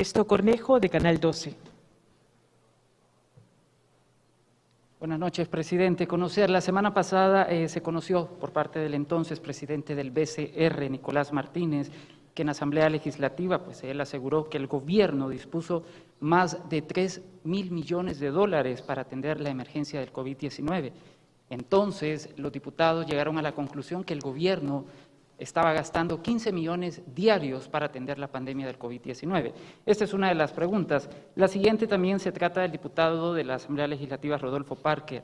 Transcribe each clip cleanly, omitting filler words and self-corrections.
Ernesto Cornejo, de Canal 12. Buenas noches, presidente. La semana pasada se conoció por parte del entonces presidente del BCR, Nicolás Martínez, que en Asamblea Legislativa, pues él aseguró que el gobierno dispuso más de 3.000 millones de dólares para atender la emergencia del COVID-19. Entonces, los diputados llegaron a la conclusión que el gobierno estaba gastando 15 millones diarios para atender la pandemia del COVID-19. Esta es una de las preguntas. La siguiente también se trata del diputado de la Asamblea Legislativa, Rodolfo Parker,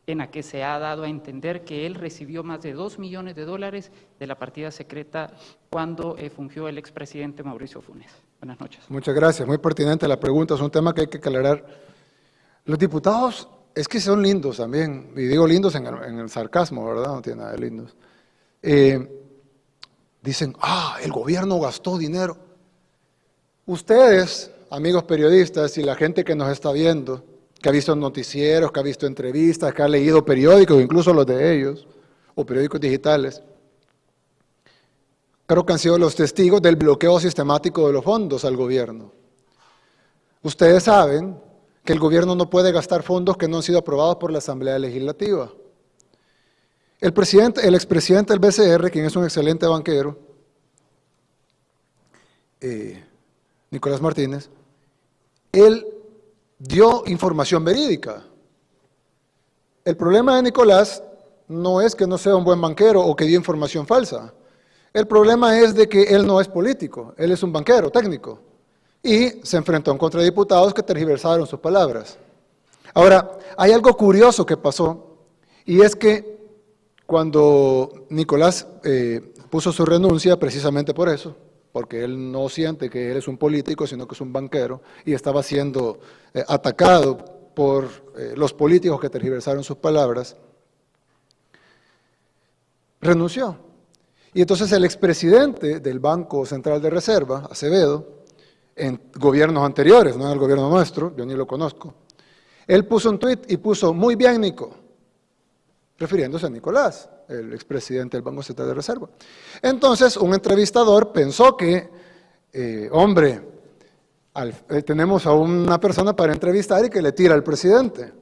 en la que se ha dado a entender que él recibió más de 2 millones de dólares de la partida secreta cuando fungió el expresidente Mauricio Funes. Buenas noches. Muchas gracias. Muy pertinente la pregunta. Es un tema que hay que aclarar. Los diputados es que son lindos también, y digo lindos en el sarcasmo, ¿verdad? No tiene nada de lindos. Dicen, el gobierno gastó dinero. Ustedes, amigos periodistas y la gente que nos está viendo, que ha visto noticieros, que ha visto entrevistas, que ha leído periódicos, incluso los de ellos, o periódicos digitales, creo que han sido los testigos del bloqueo sistemático de los fondos al gobierno. Ustedes saben que el gobierno no puede gastar fondos que no han sido aprobados por la Asamblea Legislativa. El expresidente del BCR, quien es un excelente banquero, Nicolás Martínez, él dio información verídica. El problema de Nicolás no es que no sea un buen banquero o que dio información falsa. El problema es de que él no es político, él es un banquero técnico y se enfrentó contra diputados que tergiversaron sus palabras. Ahora, hay algo curioso que pasó y es que cuando Nicolás puso su renuncia, precisamente por eso, porque él no siente que él es un político, sino que es un banquero, y estaba siendo atacado por los políticos que tergiversaron sus palabras, renunció. Y entonces el expresidente del Banco Central de Reserva, Acevedo, en gobiernos anteriores, no en el gobierno nuestro, yo ni lo conozco, él puso un tuit y puso, muy bien, Nico, refiriéndose a Nicolás, el expresidente del Banco Central de Reserva. Entonces, un entrevistador pensó que, tenemos a una persona para entrevistar y que le tira al presidente.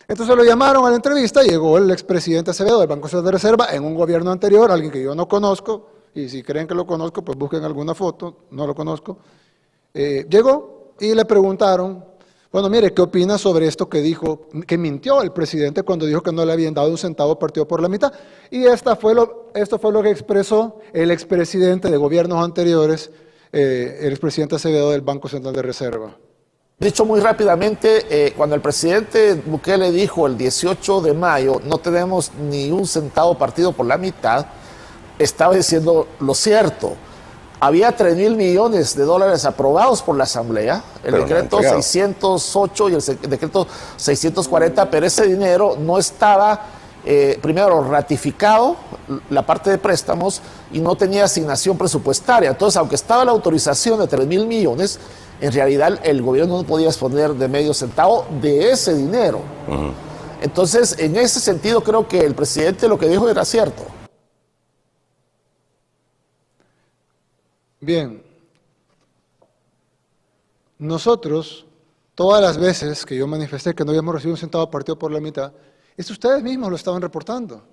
Entonces lo llamaron a la entrevista, llegó el expresidente Acevedo del Banco Central de Reserva en un gobierno anterior, alguien que yo no conozco, y si creen que lo conozco, pues busquen alguna foto, no lo conozco. Llegó y le preguntaron, bueno, mire, ¿qué opina sobre esto que dijo, que mintió el presidente cuando dijo que no le habían dado un centavo partido por la mitad? Y esto fue lo que expresó el expresidente de gobiernos anteriores, el expresidente Acevedo del Banco Central de Reserva. Dicho muy rápidamente, cuando el presidente Bukele dijo el 18 de mayo, no tenemos ni un centavo partido por la mitad, estaba diciendo lo cierto. Había 3.000 millones de dólares aprobados por la Asamblea, el decreto 608 y el decreto 640, pero ese dinero no estaba, primero, ratificado, la parte de préstamos, y no tenía asignación presupuestaria. Entonces, aunque estaba la autorización de 3.000 millones, en realidad el gobierno no podía disponer de medio centavo de ese dinero. Entonces, en ese sentido, creo que el presidente lo que dijo era cierto. Bien, nosotros, todas las veces que yo manifesté que no habíamos recibido un centavo partido por la mitad, ustedes mismos lo estaban reportando,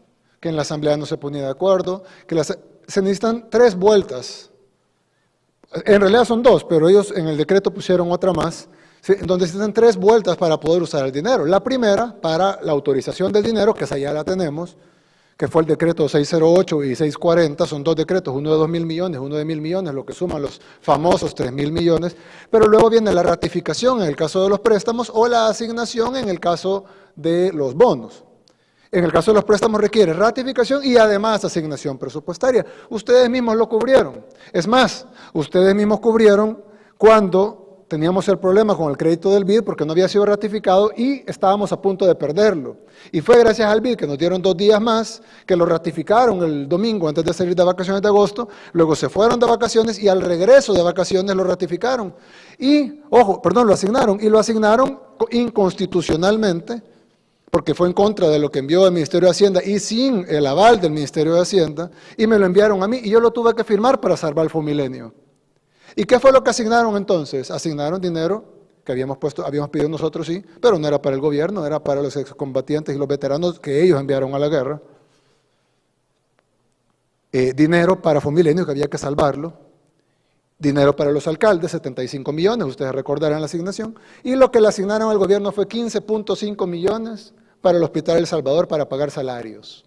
que en la Asamblea no se ponía de acuerdo, que se necesitan 3 vueltas, en realidad son 2, pero ellos en el decreto pusieron otra más, donde se necesitan 3 vueltas para poder usar el dinero. La primera, para la autorización del dinero, que esa ya la tenemos, que fue el decreto 608 y 640, son 2 decretos, uno de 2.000 millones, uno de 1.000 millones, lo que suman los famosos 3.000 millones, pero luego viene la ratificación en el caso de los préstamos o la asignación en el caso de los bonos. En el caso de los préstamos requiere ratificación y además asignación presupuestaria. Ustedes mismos lo cubrieron. Es más, ustedes mismos cubrieron cuando teníamos el problema con el crédito del BID porque no había sido ratificado y estábamos a punto de perderlo. Y fue gracias al BID que nos dieron 2 días más, que lo ratificaron el domingo antes de salir de vacaciones de agosto, luego se fueron de vacaciones y al regreso de vacaciones lo ratificaron. Y, lo asignaron, y lo asignaron inconstitucionalmente, porque fue en contra de lo que envió el Ministerio de Hacienda y sin el aval del Ministerio de Hacienda, y me lo enviaron a mí y yo lo tuve que firmar para salvar el Fomilenio. ¿Y qué fue lo que asignaron entonces? Asignaron dinero que habíamos pedido nosotros, sí, pero no era para el gobierno, era para los excombatientes y los veteranos que ellos enviaron a la guerra. Dinero para Fomilenio, que había que salvarlo. Dinero para los alcaldes, 75 millones, ustedes recordarán la asignación. Y lo que le asignaron al gobierno fue 15.5 millones para el Hospital El Salvador para pagar salarios.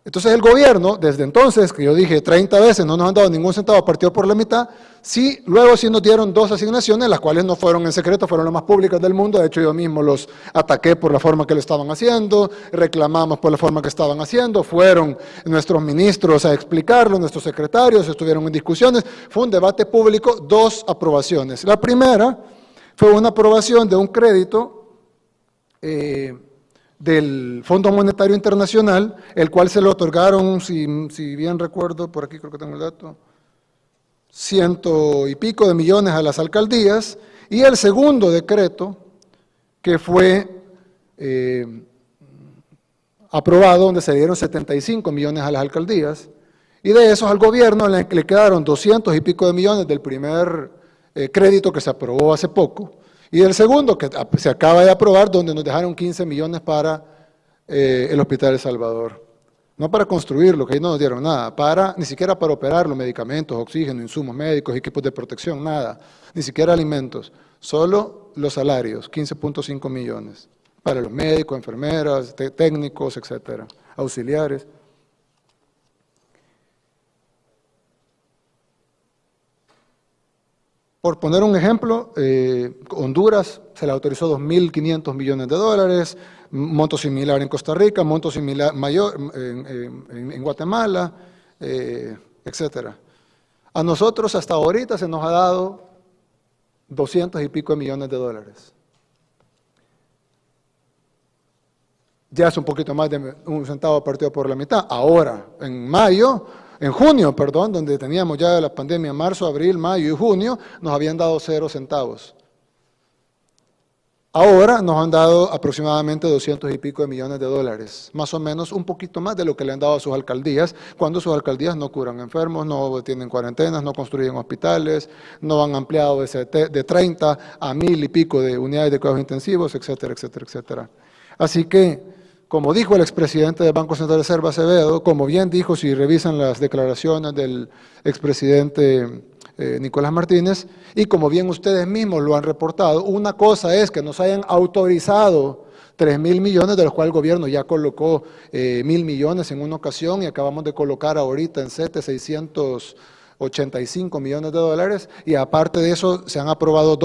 Entonces el gobierno, desde entonces, que yo dije 30 veces, no nos han dado ningún centavo, partido por la mitad, sí, luego sí nos dieron 2 asignaciones, las cuales no fueron en secreto, fueron las más públicas del mundo. De hecho, yo mismo los ataqué por la forma que lo estaban haciendo, reclamamos por la forma que estaban haciendo, fueron nuestros ministros a explicarlo, nuestros secretarios estuvieron en discusiones, fue un debate público, 2 aprobaciones. La primera fue una aprobación de un crédito del Fondo Monetario Internacional, el cual se le otorgaron, si bien recuerdo, por aquí creo que tengo el dato, 100 y pico de millones a las alcaldías, y el segundo decreto, que fue aprobado, donde se dieron 75 millones a las alcaldías, y de esos al gobierno le quedaron 200 y pico de millones del primer crédito que se aprobó hace poco, y del segundo, que se acaba de aprobar, donde nos dejaron 15 millones para el Hospital El Salvador. No para construirlo, que ahí no nos dieron nada, ni siquiera para operar los medicamentos, oxígeno, insumos médicos, equipos de protección, nada, ni siquiera alimentos, solo los salarios, 15.5 millones, para los médicos, enfermeras, técnicos, etcétera, auxiliares. Por poner un ejemplo, Honduras se le autorizó 2.500 millones de dólares, monto similar en Costa Rica, monto similar mayor en Guatemala, etcétera. A nosotros hasta ahorita se nos ha dado 200 y pico de millones de dólares. Ya es un poquito más de un centavo partido por la mitad. Ahora, en junio, donde teníamos ya la pandemia, marzo, abril, mayo y junio, nos habían dado 0 centavos. Ahora nos han dado aproximadamente 200 y pico de millones de dólares, más o menos un poquito más de lo que le han dado a sus alcaldías, cuando sus alcaldías no curan enfermos, no tienen cuarentenas, no construyen hospitales, no han ampliado de 30 a 1.000 y pico de unidades de cuidados intensivos, etcétera, etcétera, etcétera. Así que, como dijo el expresidente del Banco Central de Reserva, Acevedo, como bien dijo, si revisan las declaraciones del expresidente Nicolás Martínez, y como bien ustedes mismos lo han reportado, una cosa es que nos hayan autorizado 3.000 millones, de los cuales el gobierno ya colocó 1.000 millones en una ocasión, y acabamos de colocar ahorita en CETE 685 millones de dólares, y aparte de eso se han aprobado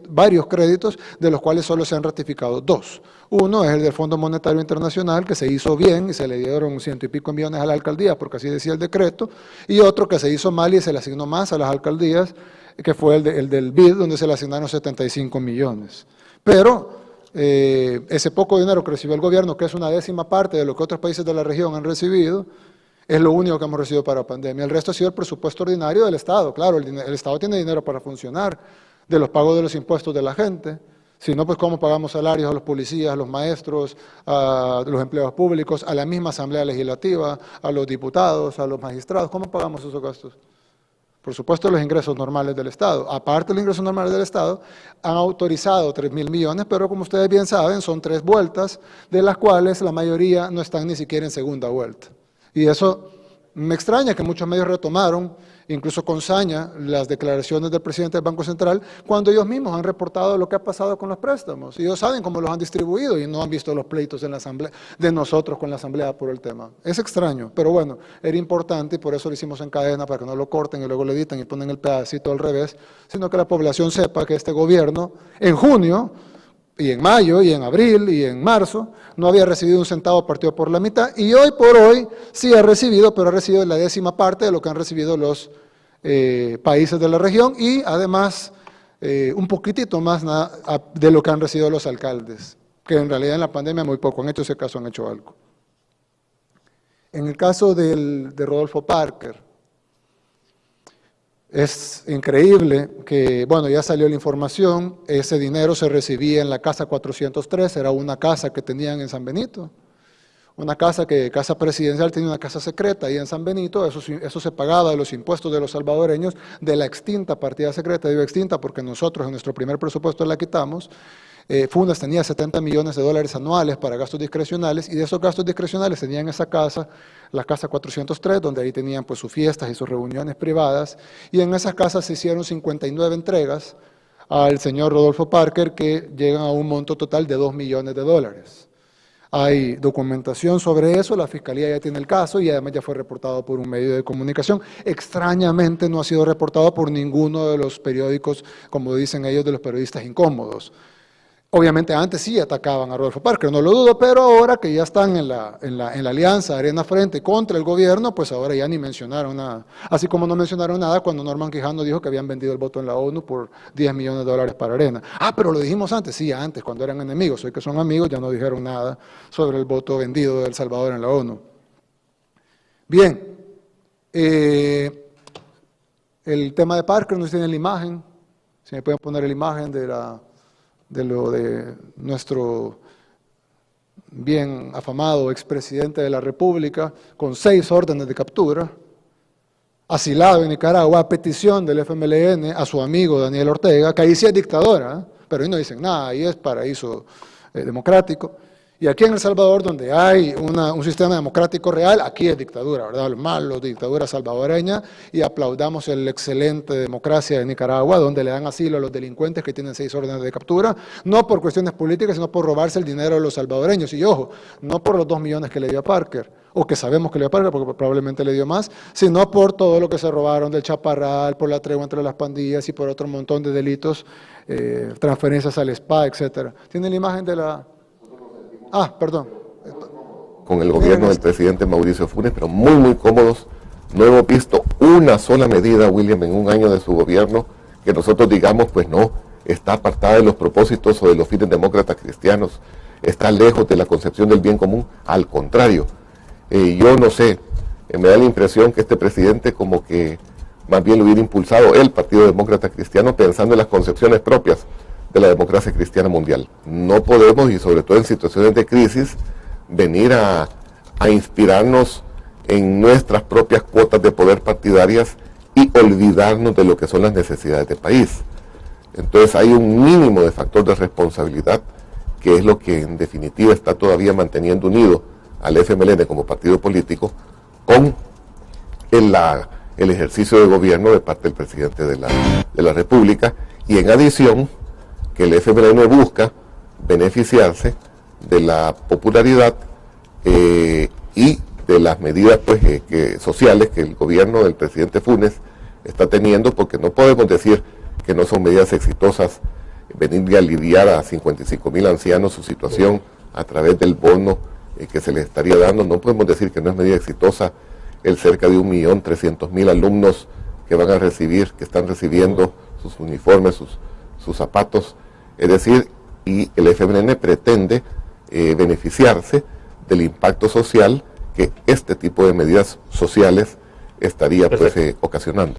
varios créditos, de los cuales solo se han ratificado 2. Uno es el del Fondo Monetario Internacional, que se hizo bien y se le dieron 100 y pico millones a la alcaldía, porque así decía el decreto, y otro que se hizo mal y se le asignó más a las alcaldías, que fue el del BID, donde se le asignaron 75 millones. Pero ese poco dinero que recibió el gobierno, que es una 10ª parte de lo que otros países de la región han recibido, es lo único que hemos recibido para la pandemia. El resto ha sido el presupuesto ordinario del Estado. Claro, el Estado tiene dinero para funcionar, de los pagos de los impuestos de la gente. Si no, pues cómo pagamos salarios a los policías, a los maestros, a los empleados públicos, a la misma Asamblea Legislativa, a los diputados, a los magistrados. ¿Cómo pagamos esos gastos? Por supuesto, los ingresos normales del Estado. Aparte de los ingresos normales del Estado, han autorizado 3.000 millones, pero como ustedes bien saben, son 3 vueltas, de las cuales la mayoría no están ni siquiera en segunda vuelta. Y eso me extraña que muchos medios retomaron, incluso con saña, las declaraciones del presidente del Banco Central, cuando ellos mismos han reportado lo que ha pasado con los préstamos. Y ellos saben cómo los han distribuido y no han visto los pleitos en la asamblea, de nosotros con la Asamblea por el tema. Es extraño, pero bueno, era importante y por eso lo hicimos en cadena, para que no lo corten y luego lo editan y ponen el pedacito al revés, sino que la población sepa que este gobierno, en junio, y en mayo, y en abril, y en marzo, no había recibido un centavo partido por la mitad, y hoy por hoy sí ha recibido, pero ha recibido la 10ª parte de lo que han recibido los países de la región, y además un poquitito más de lo que han recibido los alcaldes, que en realidad en la pandemia muy poco han hecho, ese caso han hecho algo. En el caso de Rodolfo Parker, es increíble que, bueno, ya salió la información, ese dinero se recibía en la casa 403, era una casa que tenían en San Benito, una casa casa presidencial tenía una casa secreta ahí en San Benito, eso se pagaba de los impuestos de los salvadoreños, de la extinta partida secreta, digo extinta porque nosotros en nuestro primer presupuesto la quitamos. Funes tenía 70 millones de dólares anuales para gastos discrecionales, y de esos gastos discrecionales tenían esa casa, la casa 403, donde ahí tenían pues sus fiestas y sus reuniones privadas, y en esas casas se hicieron 59 entregas al señor Rodolfo Parker, que llegan a un monto total de 2 millones de dólares. Hay documentación sobre eso, la Fiscalía ya tiene el caso y además ya fue reportado por un medio de comunicación. Extrañamente no ha sido reportado por ninguno de los periódicos, como dicen ellos, de los periodistas incómodos. Obviamente antes sí atacaban a Rodolfo Parker, no lo dudo, pero ahora que ya están en la alianza Arena Frente contra el gobierno, pues ahora ya ni mencionaron nada. Así como no mencionaron nada cuando Norman Quijano dijo que habían vendido el voto en la ONU por 10 millones de dólares para Arena. Ah, pero lo dijimos antes, sí, antes, cuando eran enemigos. Hoy que son amigos ya no dijeron nada sobre el voto vendido de El Salvador en la ONU. Bien, el tema de Parker nos tiene la imagen. Si me pueden poner la imagen de nuestro bien afamado expresidente de la República, con 6 órdenes de captura, asilado en Nicaragua a petición del FMLN a su amigo Daniel Ortega, que ahí sí es dictadora, pero ahí no dicen nada, ahí es paraíso democrático. Y aquí en El Salvador, donde hay un sistema democrático real, aquí es dictadura, ¿verdad? Lo malo, dictadura salvadoreña, y aplaudamos el excelente democracia de Nicaragua, donde le dan asilo a los delincuentes que tienen 6 órdenes de captura, no por cuestiones políticas, sino por robarse el dinero de los salvadoreños. Y ojo, no por los 2 millones que le dio a Parker, o que sabemos que le dio a Parker, porque probablemente le dio más, sino por todo lo que se robaron del Chaparral, por la tregua entre las pandillas y por otro montón de delitos, transferencias al SPA, etcétera. ¿Tiene la imagen de la...? Ah, perdón. Con el gobierno del presidente Mauricio Funes, pero muy, muy cómodos. No hemos visto una sola medida, William, en un año de su gobierno, que nosotros digamos, pues no, está apartada de los propósitos o de los fines demócratas cristianos, está lejos de la concepción del bien común. Al contrario, yo no sé, me da la impresión que este presidente como que más bien lo hubiera impulsado el Partido Demócrata Cristiano pensando en las concepciones propias de la democracia cristiana mundial. No podemos, y sobre todo en situaciones de crisis, venir a inspirarnos en nuestras propias cuotas de poder partidarias y olvidarnos de lo que son las necesidades del país. Entonces hay un mínimo de factor de responsabilidad, que es lo que en definitiva está todavía manteniendo unido al FMLN como partido político con el ejercicio de gobierno de parte del presidente de la República, y en adición que el FMLN busca beneficiarse de la popularidad y de las medidas pues, sociales que el gobierno del presidente Funes está teniendo, porque no podemos decir que no son medidas exitosas venir a aliviar a 55,000 ancianos su situación a través del bono que se les estaría dando. No podemos decir que no es medida exitosa el cerca de 1.300.000 alumnos que van a recibir, que están recibiendo sus uniformes, sus zapatos. Es decir, y el FMLN pretende beneficiarse del impacto social que este tipo de medidas sociales estaría pues, ocasionando.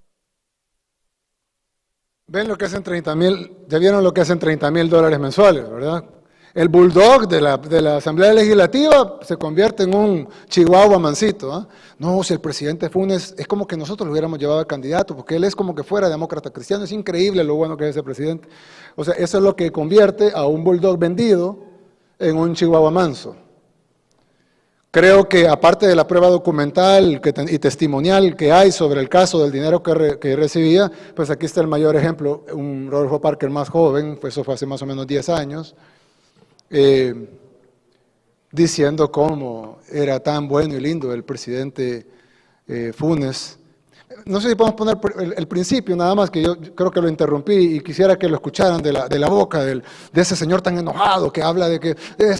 ¿Ven lo que hacen 30,000? Ya vieron lo que hacen 30,000 dólares mensuales, ¿verdad? El bulldog de la Asamblea Legislativa se convierte en un chihuahua mansito. ¿Eh? No, si el presidente Funes es como que nosotros lo hubiéramos llevado a candidato, porque él es como que fuera demócrata cristiano. Es increíble lo bueno que es ese presidente. O sea, eso es lo que convierte a un bulldog vendido en un chihuahua manso. Creo que aparte de la prueba documental y testimonial que hay sobre el caso del dinero que recibía, pues aquí está el mayor ejemplo, un Rodolfo Parker más joven, pues eso fue hace más o menos 10 años, diciendo cómo era tan bueno y lindo el presidente Funes. No sé si podemos poner el principio, nada más, que yo creo que lo interrumpí y quisiera que lo escucharan de la boca de ese señor tan enojado que habla de que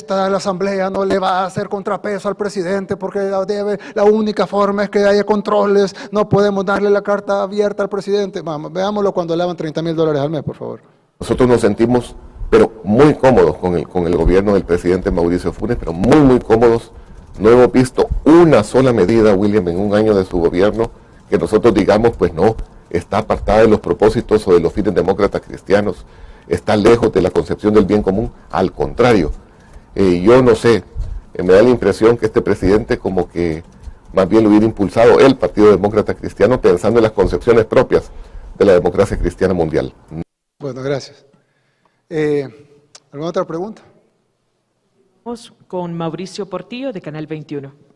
la asamblea no le va a hacer contrapeso al presidente porque la única forma es que haya controles, no podemos darle la carta abierta al presidente. Vamos, veámoslo cuando le daban 30,000 dólares al mes, por favor. Nosotros nos sentimos, pero muy cómodos con el gobierno del presidente Mauricio Funes, pero muy, muy cómodos. No hemos visto una sola medida, William, en un año de su gobierno que nosotros digamos, pues no, está apartada de los propósitos o de los fines demócratas cristianos, está lejos de la concepción del bien común. Al contrario, yo no sé, me da la impresión que este presidente como que más bien lo hubiera impulsado el Partido Demócrata Cristiano pensando en las concepciones propias de la democracia cristiana mundial. Bueno, gracias. ¿Alguna otra pregunta? Vamos con Mauricio Portillo de Canal 21.